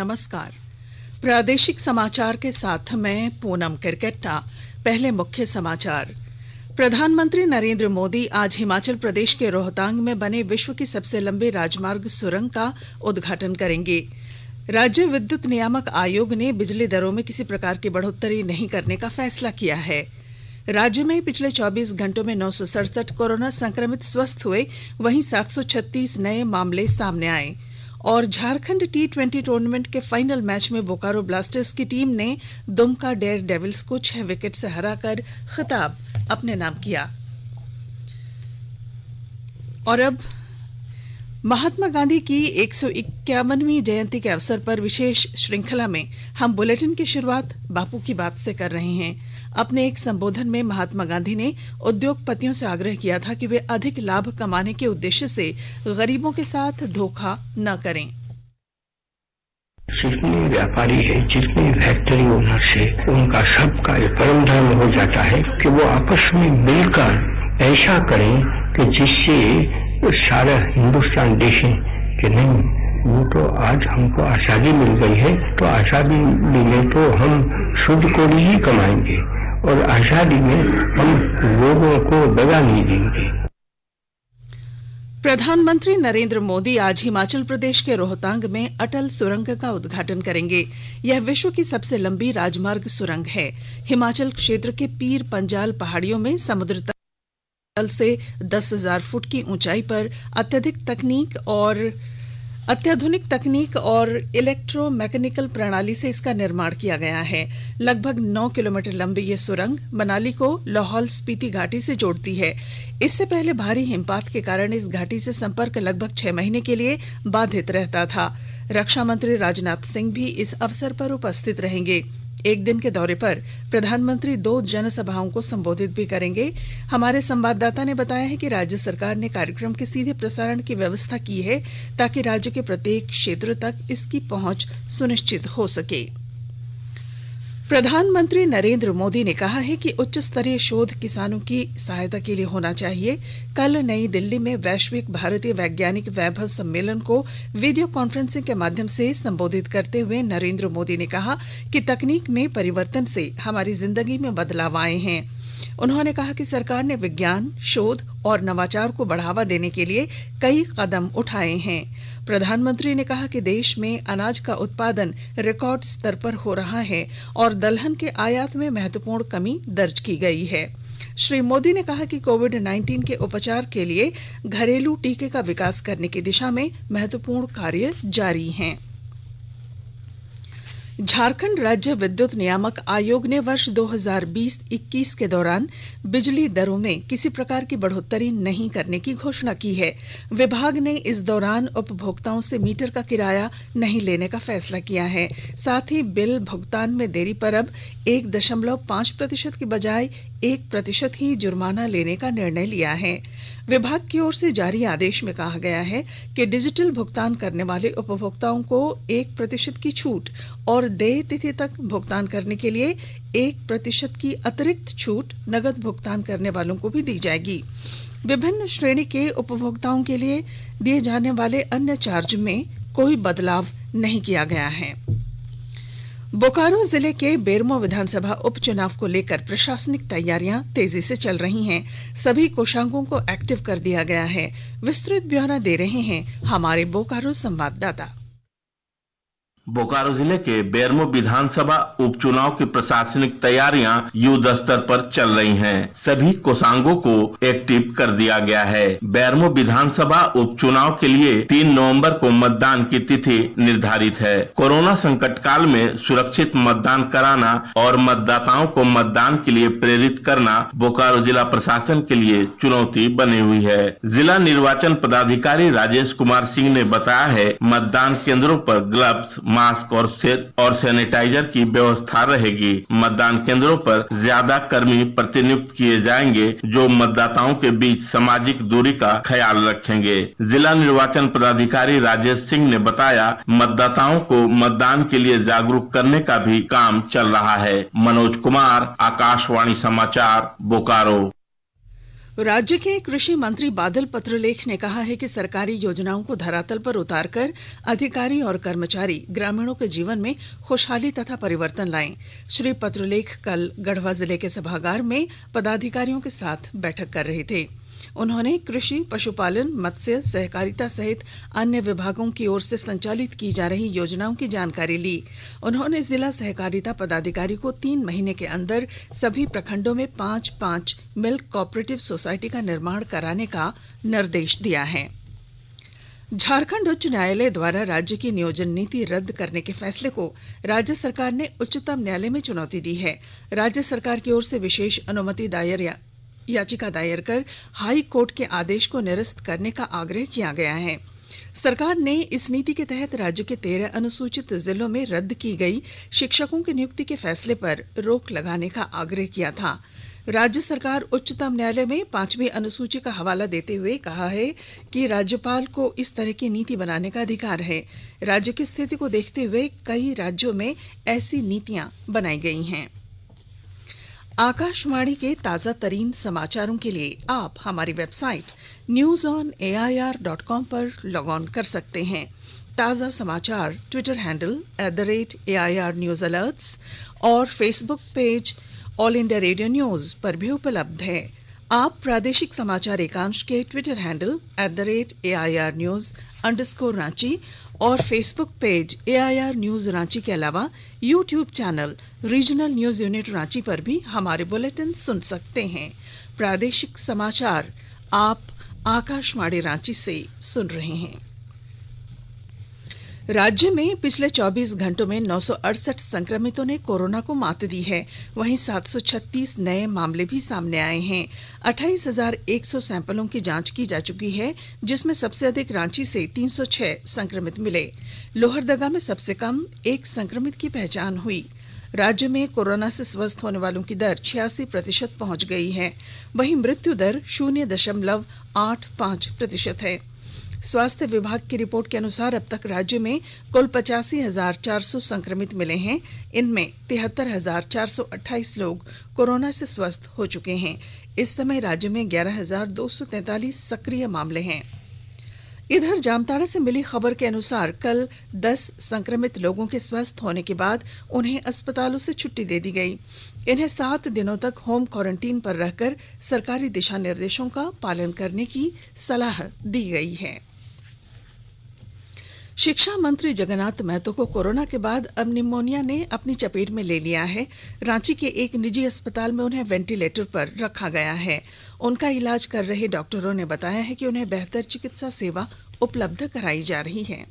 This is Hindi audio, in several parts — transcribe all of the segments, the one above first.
नमस्कार। प्रादेशिक समाचार के साथ मैं पूनम किरकेट्टा। पहले मुख्य समाचार। प्रधानमंत्री नरेंद्र मोदी आज हिमाचल प्रदेश के रोहतांग में बने विश्व की सबसे लंबी राजमार्ग सुरंग का उद्घाटन करेंगे। राज्य विद्युत नियामक आयोग ने बिजली दरों में किसी प्रकार की बढ़ोतरी नहीं करने का फैसला किया है। राज्य में पिछले 24 घंटों में 967 कोरोना संक्रमित स्वस्थ हुए, वहीं 736 नए मामले सामने आए। और झारखंड T20 टूर्नामेंट के फाइनल मैच में बोकारो ब्लास्टर्स की टीम ने दुमका डेयर डेविल्स को 6 विकेट से हराकर खिताब अपने नाम किया। और अब महात्मा गांधी की 151वीं जयंती के अवसर पर विशेष श्रृंखला में हम बुलेटिन की शुरुआत बापू की बात से कर रहे हैं। अपने एक संबोधन में महात्मा गांधी ने उद्योगपतियों से आग्रह किया था कि वे अधिक लाभ कमाने के उद्देश्य से गरीबों के साथ धोखा न करें। जितने व्यापारी है, जितने फैक्ट्री ओनर है, उनका सबका एक परम धर्म हो जाता है कि वो आपस में मिलकर ऐसा करें कि जिससे सारा हिंदुस्तान देखे कि नहीं, वो तो आज हमको आजादी मिल गई है, तो आजादी में तो हम शुद्ध को ही कमाएंगे और आजादी में हम लोगों को दगा नहीं देंगे। प्रधानमंत्री नरेंद्र मोदी आज हिमाचल प्रदेश के रोहतांग में अटल सुरंग का उद्घाटन करेंगे। यह विश्व की सबसे लंबी राजमार्ग सुरंग है। हिमाचल क्षेत्र के पीर पंजाल पहाड़ियों में समुद्र तल से 10,000 फुट की ऊंचाई पर अत्याधुनिक तकनीक और इलेक्ट्रोमैकेनिकल प्रणाली से इसका निर्माण किया गया है। लगभग 9 किलोमीटर लंबी यह सुरंग मनाली को लाहौल स्पीति घाटी से जोड़ती है। इससे पहले भारी हिमपात के कारण इस घाटी से संपर्क लगभग 6 महीने के लिए बाधित रहता था। रक्षा मंत्री राजनाथ सिंह भी इस अवसर पर उपस्थित रहेंगे। एक दिन के दौरे पर प्रधानमंत्री 2 जनसभाओं को संबोधित भी करेंगे। हमारे संवाददाता ने बताया है कि राज्य सरकार ने कार्यक्रम के सीधे प्रसारण की व्यवस्था की है ताकि राज्य के प्रत्येक क्षेत्र तक इसकी पहुंच सुनिश्चित हो सके। प्रधानमंत्री नरेंद्र मोदी ने कहा है कि उच्च स्तरीय शोध किसानों की सहायता के लिए होना चाहिए। कल नई दिल्ली में वैश्विक भारतीय वैज्ञानिक वैभव सम्मेलन को वीडियो कॉन्फ्रेंसिंग के माध्यम से संबोधित करते हुए नरेंद्र मोदी ने कहा कि तकनीक में परिवर्तन से हमारी जिंदगी में बदलाव आए हैं। उन्होंने कहा कि सरकार ने विज्ञान, शोध और नवाचार को बढ़ावा देने के लिए कई कदम उठाए हैं। प्रधानमंत्री ने कहा कि देश में अनाज का उत्पादन रिकॉर्ड स्तर पर हो रहा है और दलहन के आयात में महत्वपूर्ण कमी दर्ज की गई है। श्री मोदी ने कहा कि कोविड-19 के उपचार के लिए घरेलू टीके का विकास करने की दिशा में महत्वपूर्ण कार्य जारी हैं। झारखंड राज्य विद्युत नियामक आयोग ने वर्ष 2020-21 के दौरान बिजली दरों में किसी प्रकार की बढ़ोतरी नहीं करने की घोषणा की है। विभाग ने इस दौरान उपभोक्ताओं से मीटर का किराया नहीं लेने का फैसला किया है। साथ ही बिल भुगतान में देरी पर अब 1.5% की बजाय 1% ही जुर्माना लेने का निर्णय लिया है। विभाग की ओर से जारी आदेश में कहा गया है कि डिजिटल भुगतान करने वाले उपभोक्ताओं को 1% की छूट और देय तिथि तक भुगतान करने के लिए 1% की अतिरिक्त छूट नगद भुगतान करने वालों को भी दी जाएगी। विभिन्न श्रेणी के उपभोक्ताओं के लिए दिए जाने वाले अन्य चार्ज में कोई बदलाव नहीं किया गया है। बोकारो जिले के बेरमो विधानसभा उपचुनाव को लेकर प्रशासनिक तैयारियां तेजी से चल रही हैं। सभी कोषांगों को एक्टिव कर दिया गया है। विस्तृत ब्यौरा दे रहे हैं हमारे बोकारो संवाददाता। बोकारो जिले के बेरमो विधानसभा उपचुनाव की प्रशासनिक तैयारियां युद्ध स्तर पर चल रही हैं। सभी कोषांगों को एक्टिव कर दिया गया है। बेरमो विधानसभा उपचुनाव के लिए 3 नवंबर को मतदान की तिथि निर्धारित है। कोरोना संकट काल में सुरक्षित मतदान कराना और मतदाताओं को मतदान के लिए प्रेरित करना बोकारो जिला प्रशासन के लिए चुनौती बनी हुई है। जिला निर्वाचन पदाधिकारी राजेश कुमार सिंह ने बताया है, मतदान केंद्रों पर ग्लव्स, मास्क और सैनिटाइजर की व्यवस्था रहेगी। मतदान केंद्रों पर ज्यादा कर्मी प्रतिनियुक्त किए जाएंगे जो मतदाताओं के बीच सामाजिक दूरी का ख्याल रखेंगे। जिला निर्वाचन पदाधिकारी राजेश सिंह ने बताया, मतदाताओं को मतदान के लिए जागरूक करने का भी काम चल रहा है। मनोज कुमार, आकाशवाणी समाचार, बोकारो। राज्य के कृषि मंत्री बादल पत्रलेख ने कहा है कि सरकारी योजनाओं को धरातल पर उतारकर अधिकारी और कर्मचारी ग्रामीणों के जीवन में खुशहाली तथा परिवर्तन लाएं। श्री पत्रलेख कल गढ़वा जिले के सभागार में पदाधिकारियों के साथ बैठक कर रहे थे। उन्होंने कृषि, पशुपालन, मत्स्य, सहकारिता सहित अन्य विभागों की ओर से संचालित की जा रही योजनाओं की जानकारी ली। उन्होंने जिला सहकारिता पदाधिकारी को 3 महीने के अंदर सभी प्रखंडों में 5-5 मिल्क कोऑपरेटिव सोसाइटी का निर्माण कराने का निर्देश दिया है। झारखंड उच्च न्यायालय द्वारा राज्य की नियोजन नीति रद्द करने के फैसले को राज्य सरकार ने उच्चतम न्यायालय में चुनौती दी है। राज्य सरकार की ओर से विशेष अनुमति याचिका दायर कर हाई कोर्ट के आदेश को निरस्त करने का आग्रह किया गया है। सरकार ने इस नीति के तहत राज्य के 13 अनुसूचित जिलों में रद्द की गई शिक्षकों की नियुक्ति के फैसले पर रोक लगाने का आग्रह किया था। राज्य सरकार उच्चतम न्यायालय में 5वीं अनुसूची का हवाला देते हुए कहा है कि राज्यपाल को इस तरह की नीति बनाने का अधिकार है। राज्य की स्थिति को देखते हुए कई राज्यों में ऐसी नीतियां बनाई गई हैं। आकाशवाणी के ताजा तरीन समाचारों के लिए आप हमारी वेबसाइट newsonair.com पर लॉग ऑन कर सकते हैं। ताजा समाचार Twitter handle @AIR News Alerts और Facebook page all India radio news पर भी उपलब्ध है। आप प्रादेशिक समाचार एकांश के ट्विटर हैंडल @AIR News _ और Facebook page AIR news Ranchi के अलावा YouTube channel regional news unit Ranchi पर भी हमारे बुलेटिन सुन सकते हैं। प्रादेशिक समाचार आप आकाशवाणी रांची से सुन रहे हैं। राज्य में पिछले 24 घंटों में 968 संक्रमितों ने कोरोना को मात दी है। वहीं 736 नए मामले भी सामने आए हैं। 28,100 सैंपलों की जांच की जा चुकी है, जिसमें सबसे अधिक रांची से 306 संक्रमित मिले। लोहरदगा में सबसे कम 1 संक्रमित की पहचान हुई। राज्य में कोरोना से स्वस्थ होने वालों की दर 86% पहुंच गई है। वहीं मृत्यु दर 0.85% है। स्वास्थ्य विभाग की रिपोर्ट के अनुसार अब तक राज्य में कुल 85,400 संक्रमित मिले हैं। इनमें 73,428 लोग कोरोना से स्वस्थ हो चुके हैं। इस समय राज्य में 11,243 सक्रिय मामले हैं। इधर जामताड़ा से मिली खबर के अनुसार कल 10 संक्रमित लोगों के स्वस्थ होने के बाद उन्हें अस्पतालों से छुट्टी दे दी गई। इन्हें 7 दिनों तक होम क्वारंटीन पर रहकर सरकारी दिशा निर्देशों का पालन करने की सलाह दी गई है। शिक्षा मंत्री जगन्नाथ महतो को कोरोना के बाद अब निमोनिया ने अपनी चपेट में ले लिया है। रांची के एक निजी अस्पताल में उन्हें वेंटिलेटर पर रखा गया है। उनका इलाज कर रहे डॉक्टरों ने बताया है कि उन्हें बेहतर चिकित्सा सेवा उपलब्ध कराई जा रही है।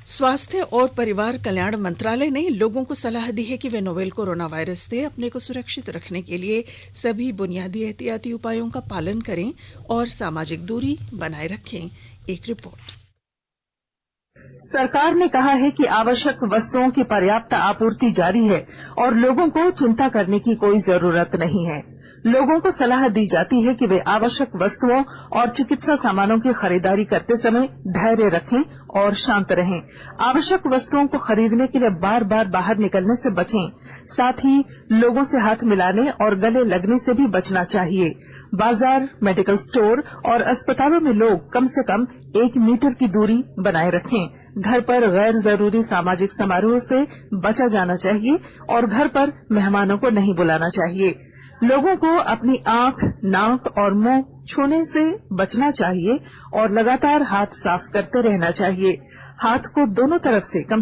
स्वास्थ्य और परिवार कल्याण मंत्रालय ने लोगों को सलाह दी है कि वे नोवेल कोरोना वायरस से अपने को सुरक्षित रखने के लिए सभी बुनियादी एहतियाती उपायों का पालन करें और सामाजिक दूरी बनाए रखें। एक रिपोर्ट। सरकार ने कहा है कि आवश्यक वस्तुओं की पर्याप्त आपूर्ति जारी है और लोगों को चिंता करने की कोई जरूरत नहीं है। लोगों को सलाह दी जाती है कि वे आवश्यक वस्तुओं और चिकित्सा सामानों की खरीदारी करते समय धैर्य रखें और शांत रहें। आवश्यक वस्तुओं को खरीदने के लिए बार बार बाहर निकलने से बचें। साथ ही लोगों से हाथ मिलाने और गले लगने से भी बचना चाहिए। बाजार, मेडिकल स्टोर और अस्पतालों में लोग कम से कम 1 मीटर की दूरी बनाए रखें। घर पर गैर जरूरी सामाजिक समारोह से बचा जाना चाहिए और घर पर मेहमानों को नहीं बुलाना चाहिए। लोगों को अपनी आंख, नाक और मुंह छूने से बचना चाहिए और लगातार हाथ साफ करते रहना चाहिए। हाथ को दोनों तरफ से कम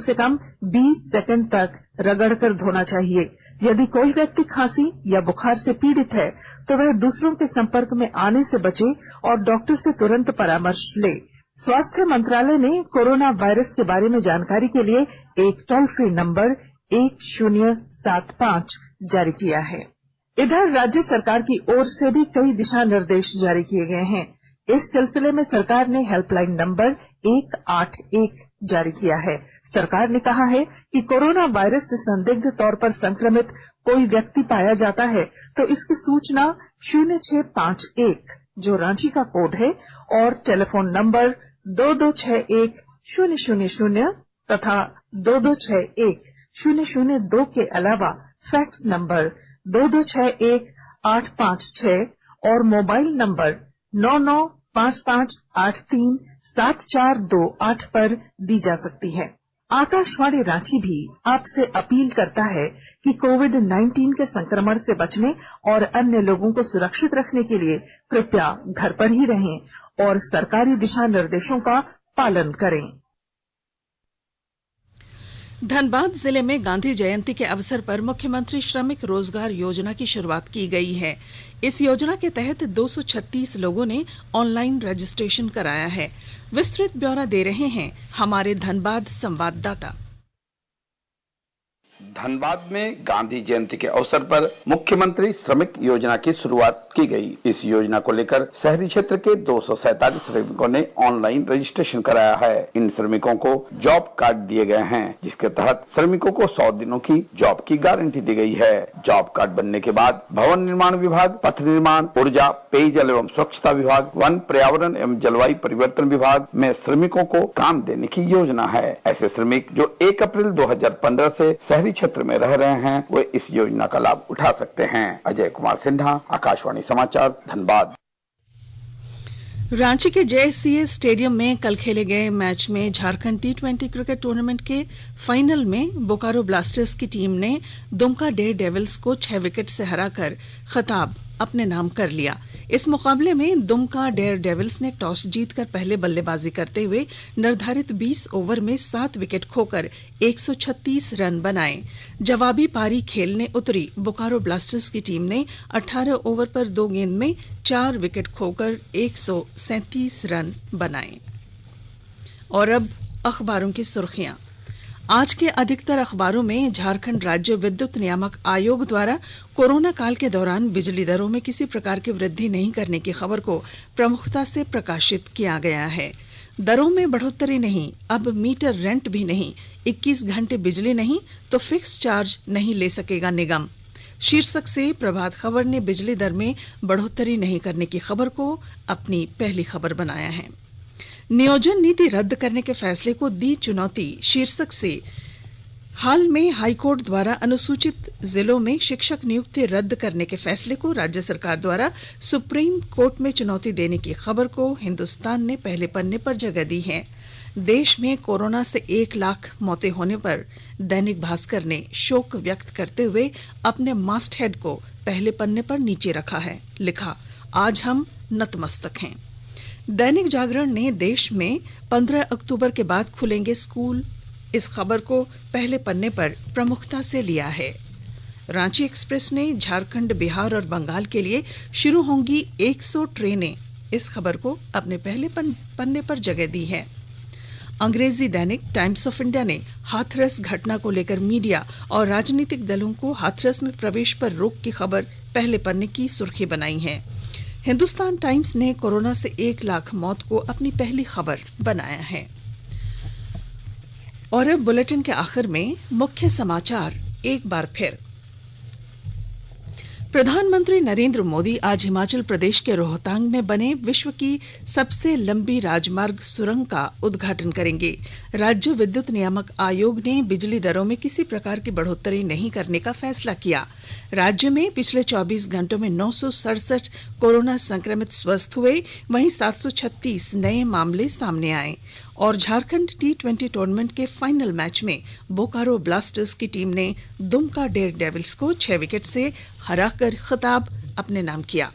20 सेकंड तक रगड़कर धोना चाहिए। यदि कोई व्यक्ति खांसी या बुखार से पीड़ित है तो वह दूसरों के संपर्क में आने से बचे और डॉक्टर से तुरंत परामर्श ले। स्वास्थ्य मंत्रालय ने कोरोना वायरस के बारे में जानकारी के लिए एक टोल फ्री नंबर 1075 जारी किया है। इधर राज्य सरकार की ओर से भी कई दिशा निर्देश जारी किए गए हैं। इस सिलसिले में सरकार ने हेल्पलाइन नंबर 181 जारी किया है। सरकार ने कहा है कि कोरोना वायरस से संदिग्ध तौर पर संक्रमित कोई व्यक्ति पाया जाता है तो इसकी सूचना 0651 जो रांची का कोड है और टेलीफोन नंबर 2261-000 तथा 2261-002 के अलावा फैक्स नंबर 2261-856 और मोबाइल नंबर 9955837428 पर दी जा सकती है। आकाशवाणी रांची भी आपसे अपील करता है कि कोविड-19 के संक्रमण से बचने और अन्य लोगों को सुरक्षित रखने के लिए कृपया घर पर ही रहें और सरकारी दिशा निर्देशों का पालन करें। धनबाद जिले में गांधी जयंती के अवसर पर मुख्यमंत्री श्रमिक रोजगार योजना की शुरुआत की गई है। इस योजना के तहत 236 लोगों ने ऑनलाइन रजिस्ट्रेशन कराया है। विस्तृत ब्यौरा दे रहे हैं हमारे धनबाद संवाददाता। धनबाद में गांधी जयंती के अवसर पर मुख्यमंत्री श्रमिक योजना की शुरुआत की गई। इस योजना को लेकर शहरी क्षेत्र के 247 श्रमिकों ने ऑनलाइन रजिस्ट्रेशन कराया है। इन श्रमिकों को जॉब कार्ड दिए गए हैं, जिसके तहत श्रमिकों को 100 दिनों की जॉब की गारंटी दी गई है। जॉब कार्ड बनने के बाद भवन निर्माण विभाग, पथ निर्माण, ऊर्जा, पेयजल एवं स्वच्छता विभाग, वन, पर्यावरण एवं जलवायु परिवर्तन विभाग में श्रमिकों को काम देने की योजना है। ऐसे श्रमिक जो 1 अप्रैल 2015 से शहरी क्षेत्र में रह रहे हैं, वे इस योजना का लाभ उठा सकते हैं। अजय कुमार सिन्हा, आकाशवाणी समाचार, धनबाद। रांची के जेएससीए स्टेडियम में कल खेले गए मैच में झारखंड T20 क्रिकेट टूर्नामेंट के फाइनल में बोकारो ब्लास्टर्स की टीम ने दुमका डेयर डेविल्स को 6 विकेट से हराकर खिताब अपने नाम कर लिया। इस मुकाबले में दुमका डेयर डेविल्स ने टॉस जीतकर पहले बल्लेबाजी करते हुए निर्धारित 20 ओवर में 7 विकेट खोकर 136 रन बनाए। जवाबी पारी खेलने उतरी बोकारो ब्लास्टर्स की टीम ने 18 ओवर पर 2 गेंद में 4 विकेट खोकर 137 रन बनाए। और अब अखबारों की सुर्खियां। आज के अधिकतर अखबारों में झारखंड राज्य विद्युत नियामक आयोग द्वारा कोरोना काल के दौरान बिजली दरों में किसी प्रकार की वृद्धि नहीं करने की खबर को प्रमुखता से प्रकाशित किया गया है। दरों में बढ़ोतरी नहीं, अब मीटर रेंट भी नहीं, 21 घंटे बिजली नहीं तो फिक्स चार्ज नहीं ले सकेगा निगम। शीर्षक से प्रभात खबर ने बिजली दर में बढ़ोतरी नहीं करने की खबर को अपनी पहली खबर बनाया है। नियोजन नीति रद्द करने के फैसले को दी चुनौती शीर्षक से हाल में हाईकोर्ट द्वारा अनुसूचित जिलों में शिक्षक नियुक्ति रद्द करने के फैसले को राज्य सरकार द्वारा सुप्रीम कोर्ट में चुनौती देने की खबर को हिंदुस्तान ने पहले पन्ने पर जगह दी है। देश में कोरोना से 1 लाख मौतें होने पर दैनिक भास्कर ने शोक व्यक्त करते हुए अपने मास्ट हेड को पहले पन्ने पर नीचे रखा है। लिखा, आज हम नतमस्तक हैं। दैनिक जागरण ने देश में 15 अक्टूबर के बाद खुलेंगे स्कूल, इस खबर को पहले पन्ने पर प्रमुखता से लिया है। रांची एक्सप्रेस ने झारखंड, बिहार और बंगाल के लिए शुरू होंगी 100 ट्रेनें, इस खबर को अपने पहले पन्ने पर जगह दी है। अंग्रेजी दैनिक टाइम्स ऑफ इंडिया ने हाथरस घटना को लेकर मीडिया और राजनीतिक दलों को हाथरस में प्रवेश पर रोक की खबर पहले पन्ने की सुर्खी बनाई है। हिंदुस्तान टाइम्स ने कोरोना से 1 लाख मौत को अपनी पहली खबर बनाया है। और अब बुलेटिन के आखिर में मुख्य समाचार एक बार फिर। प्रधानमंत्री नरेंद्र मोदी आज हिमाचल प्रदेश के रोहतांग में बने विश्व की सबसे लंबी राजमार्ग सुरंग का उद्घाटन करेंगे। राज्य विद्युत नियामक आयोग ने बिजली दरों में किसी प्रकार की बढ़ोतरी नहीं करने का फैसला किया। राज्य में पिछले 24 घंटों में 967 कोरोना संक्रमित स्वस्थ हुए, वहीं 736 नए मामले सामने आए। और झारखंड T20 टूर्नामेंट के फाइनल मैच में बोकारो ब्लास्टर्स की टीम ने दुमका डेयर डेविल्स को 6 विकेट से हराकर खिताब अपने नाम किया।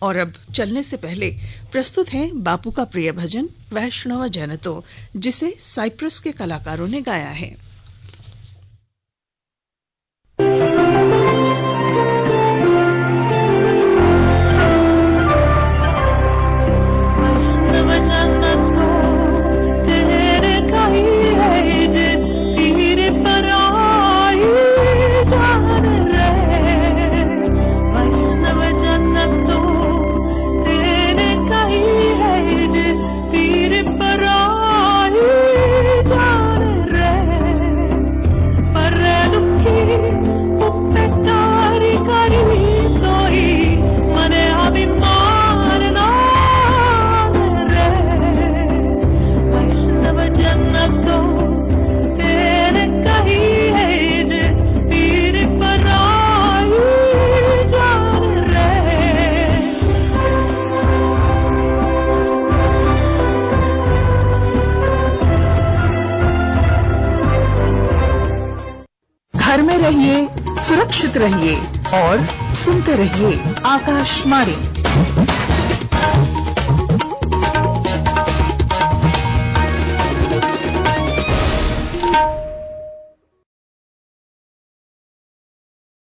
और अब चलने से पहले प्रस्तुत है बापू का प्रिय भजन वैष्णव जन तो, जिसे साइप्रस के कलाकारों ने गाया है। रहिए, सुरक्षित रहिए और सुनते रहिए आकाशवाणी।